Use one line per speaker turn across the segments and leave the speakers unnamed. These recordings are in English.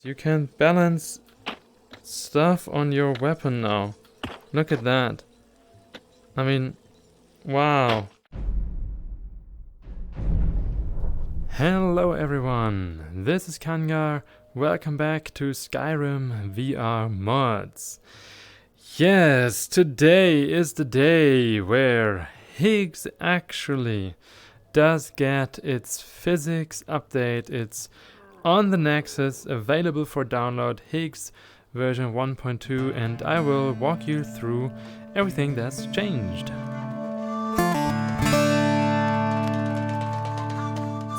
You can balance stuff on your weapon now. Look at that. I mean, wow. Hello everyone, this is Kangar. Welcome back to Skyrim VR Mods. Yes, today is the day where HIGGS actually does get its physics update. It's on the Nexus, available for download, HIGGS version 1.2, and I will walk you through everything that's changed.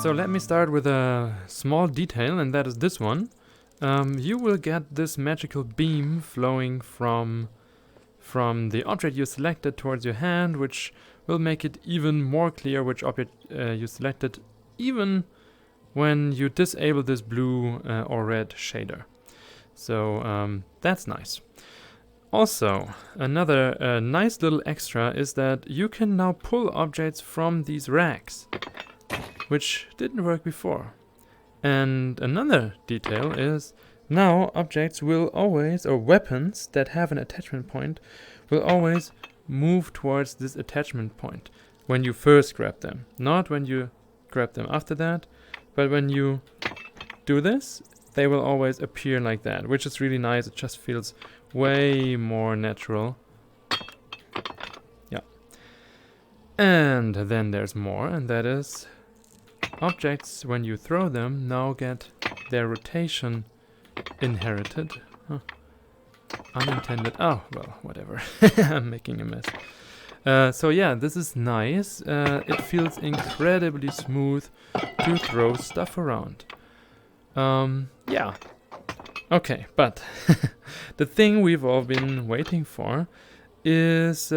So let me start with a small detail, and that is this one. You will get this magical beam flowing from the object you selected towards your hand, which will make it even more clear which object you selected, even when you disable this blue or red shader. So that's nice. Also, another nice little extra is that you can now pull objects from these racks, which didn't work before. And another detail is now objects will always, or weapons that have an attachment point, will always move towards this attachment point when you first grab them. Not when you grab them after that, but when you do this, they will always appear like that, which is really nice. It just feels way more natural. Yeah. And then there's more, and that is objects, when you throw them, now get their rotation inherited. Huh. Unintended. Oh, well, whatever. I'm making a mess. So yeah, this is nice. It feels incredibly smooth to throw stuff around. Yeah. Okay, but the thing we've all been waiting for is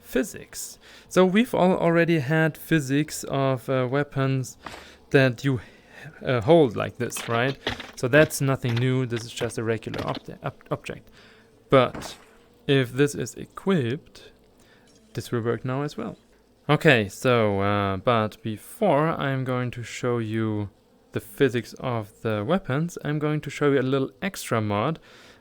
physics. So we've all already had physics of weapons that you hold like this, right? So that's nothing new. This is just a regular object. But if this is equipped, this will work now as well. Okay, so but before I'm going to show you the physics of the weapons, I'm going to show you a little extra mod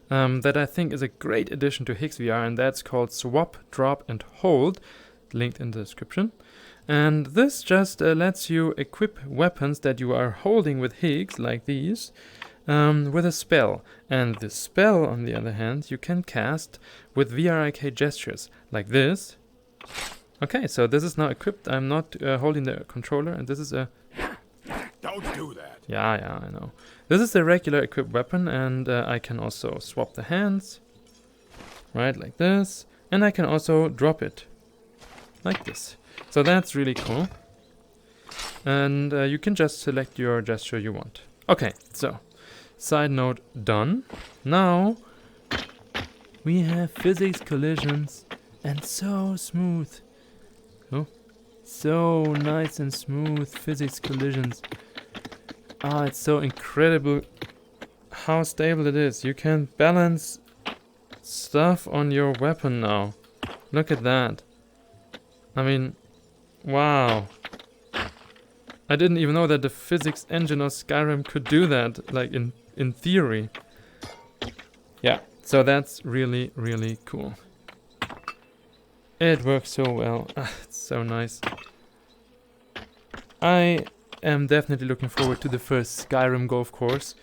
that I think is a great addition to HIGGS VR, and that's called Swap, Drop and Hold, linked in the description. And this just lets you equip weapons that you are holding with HIGGS, like these, with a spell. And the spell, on the other hand, you can cast with VRIK gestures, like this. Okay, so this is now equipped. I'm not holding the controller, and this is a...
Don't do that.
Yeah, I know. This is the regular equipped weapon, and I can also swap the hands, right, like this. And I can also drop it, like this. So that's really cool. And you can just select your gesture you want. Okay, so, side note done. Now, we have physics collisions, and so smooth. Oh, so nice and smooth physics collisions. Ah, it's so incredible how stable it is. You can balance stuff on your weapon now. Look at that. I mean, wow. I didn't even know that the physics engine of Skyrim could do that, like in theory. Yeah, so that's really, really cool. It works so well. Ah, it's so nice. I am definitely looking forward to the first Skyrim golf course.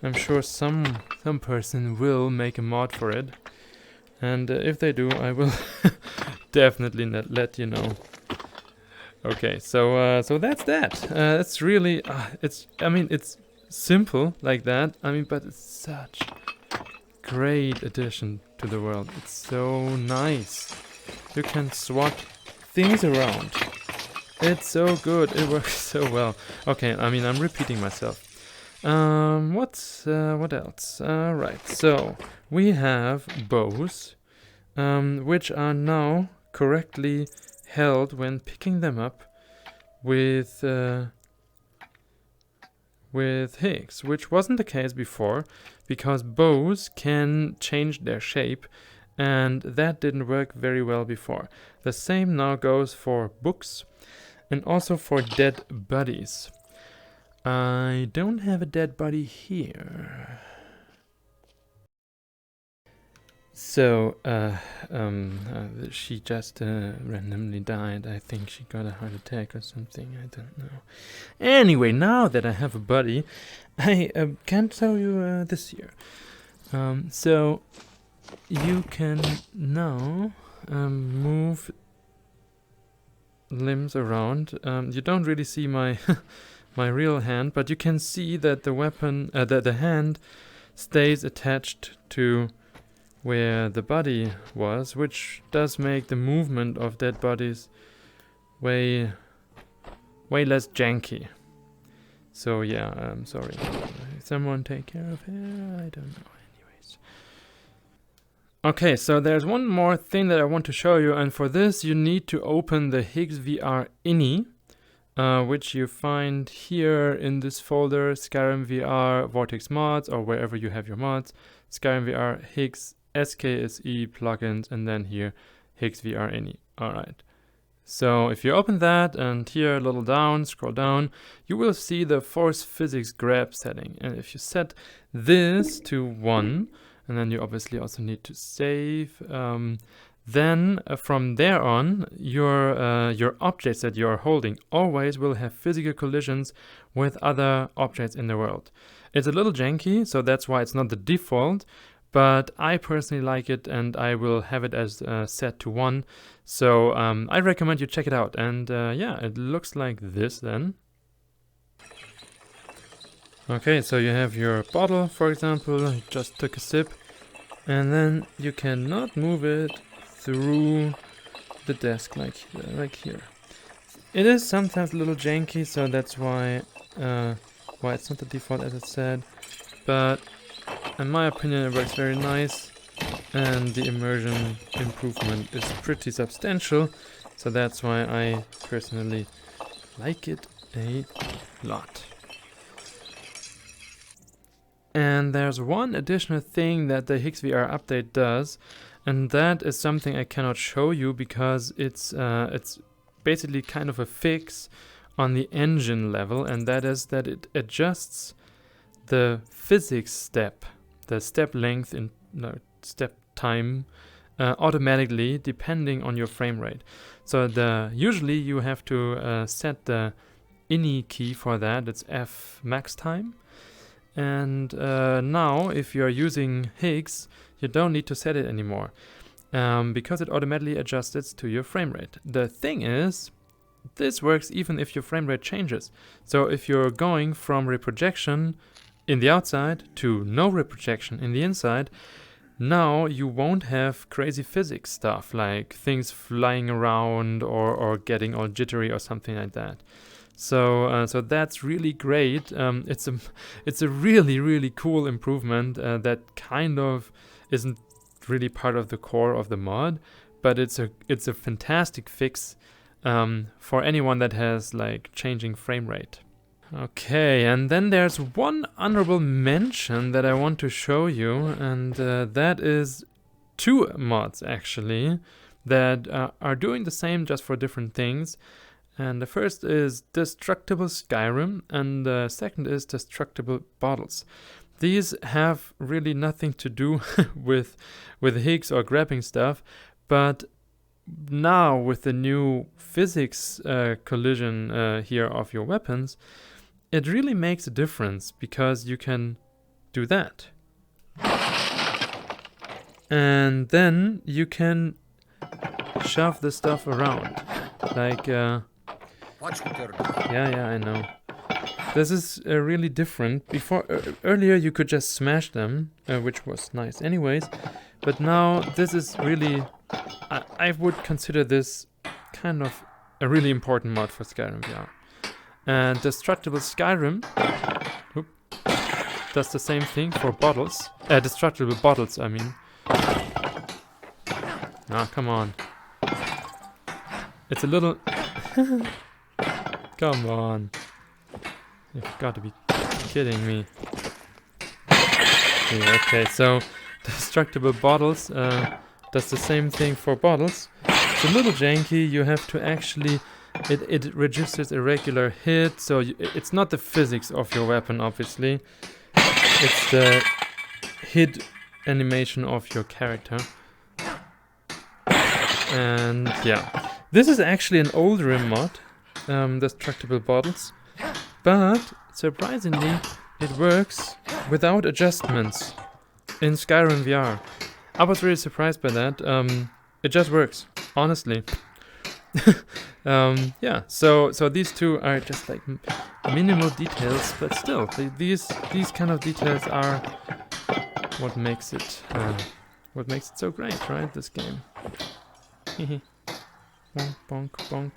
I'm sure some person will make a mod for it, and if they do, I will definitely let you know. Okay, so that's that. It's really it's simple like that. I mean, but it's such great addition to the world. It's so nice. You can swap things around. It's so good. It works so well. Okay, I mean, I'm repeating myself. What else? Right, so we have bows, which are now correctly held when picking them up with HIGGS, which wasn't the case before, because bows can change their shape, and that didn't work very well before. The same now goes for books, and also for dead bodies. I don't have a dead body here. So, she just randomly died. I think she got a heart attack or something. I don't know. Anyway, now that I have a buddy, I can tell you this here. So, you can now move limbs around. You don't really see my my real hand, but you can see that the weapon, the hand, stays attached to where the body was, which does make the movement of dead bodies way less janky. So yeah, I'm sorry. Someone take care of her? I don't know. Anyways. Okay, so there's one more thing that I want to show you, and for this you need to open the HIGGS VR INI, which you find here in this folder, Skyrim VR Vortex Mods, or wherever you have your mods, Skyrim VR HIGGS SKSE plugins, and then here HIGGS VR INI. Alright. So if you open that and here a little down, scroll down, you will see the force physics grab setting. And if you set this to 1, and then you obviously also need to save, then from there on, your objects that you're holding always will have physical collisions with other objects in the world. It's a little janky, so that's why it's not the default, but I personally like it, and I will have it as set to 1. So I recommend you check it out. And yeah, it looks like this then. Okay, so you have your bottle, for example. You just took a sip, and then you cannot move it through the desk like here. It is sometimes a little janky, so that's why it's not the default, as I said. But in my opinion, it works very nice, and the immersion improvement is pretty substantial, so that's why I personally like it a lot. And there's one additional thing that the HIGGS VR update does, and that is something I cannot show you because it's basically kind of a fix on the engine level, and that is that it adjusts the physics step, the step length in step time, automatically depending on your frame rate. So usually you have to set the INI key for that. It's F max time. And now if you're using HIGGS, you don't need to set it anymore because it automatically adjusts it to your frame rate. The thing is, this works even if your frame rate changes. So if you're going from reprojection in the outside to no reprojection in the inside, now you won't have crazy physics stuff like things flying around or getting all jittery or something like that. So that's really great. It's a really cool improvement that kind of isn't really part of the core of the mod, but it's a fantastic fix for anyone that has like changing frame rate. Okay, and then there's one honorable mention that I want to show you, and that is 2 mods actually that are doing the same, just for different things. And the first is Destructible Skyrim, and the second is Destructible Bottles. These have really nothing to do with HIGGS or grabbing stuff, but now with the new physics collision here of your weapons, it really makes a difference because you can do that. And then you can shove the stuff around. Like, yeah, I know. This is really different. Before, earlier you could just smash them, which was nice anyways. But now this is really, I would consider this kind of a really important mod for Skyrim VR. And Destructible Skyrim does the same thing for bottles. Destructible Bottles, I mean. Ah, come on. It's a little... Come on. You've got to be kidding me. Yeah, okay, so Destructible Bottles does the same thing for bottles. It's a little janky. You have to actually... It registers a regular hit, so it's not the physics of your weapon, obviously. It's the hit animation of your character. And yeah, this is actually an old RIM mod, Destructible bottles, but surprisingly it works without adjustments in Skyrim VR. I was really surprised by that. It just works, honestly. Yeah, so these two are just like minimal details, but still, these kind of details are what makes it so great, right? This game. Bonk, bonk, bonk.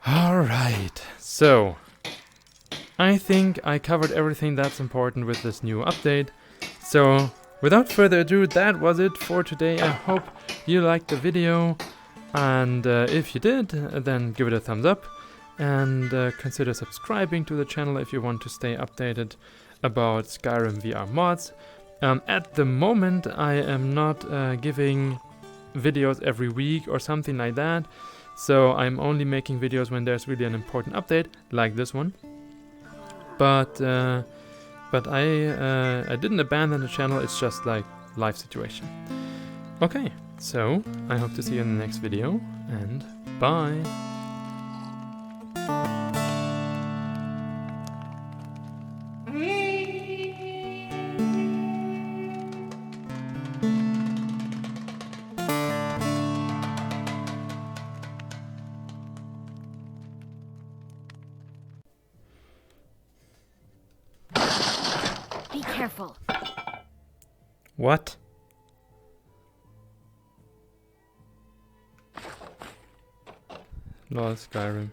All right, so I think I covered everything that's important with this new update. So without further ado, that was it for today. I hope you liked the video, and if you did, then give it a thumbs up, and consider subscribing to the channel if you want to stay updated about Skyrim VR mods. At the moment, I am not giving videos every week or something like that, so I'm only making videos when there's really an important update, like this one. But I didn't abandon the channel, it's just like life situation. Okay, so I hope to see you in the next video, and bye!
Be careful.
What? Lol, Skyrim.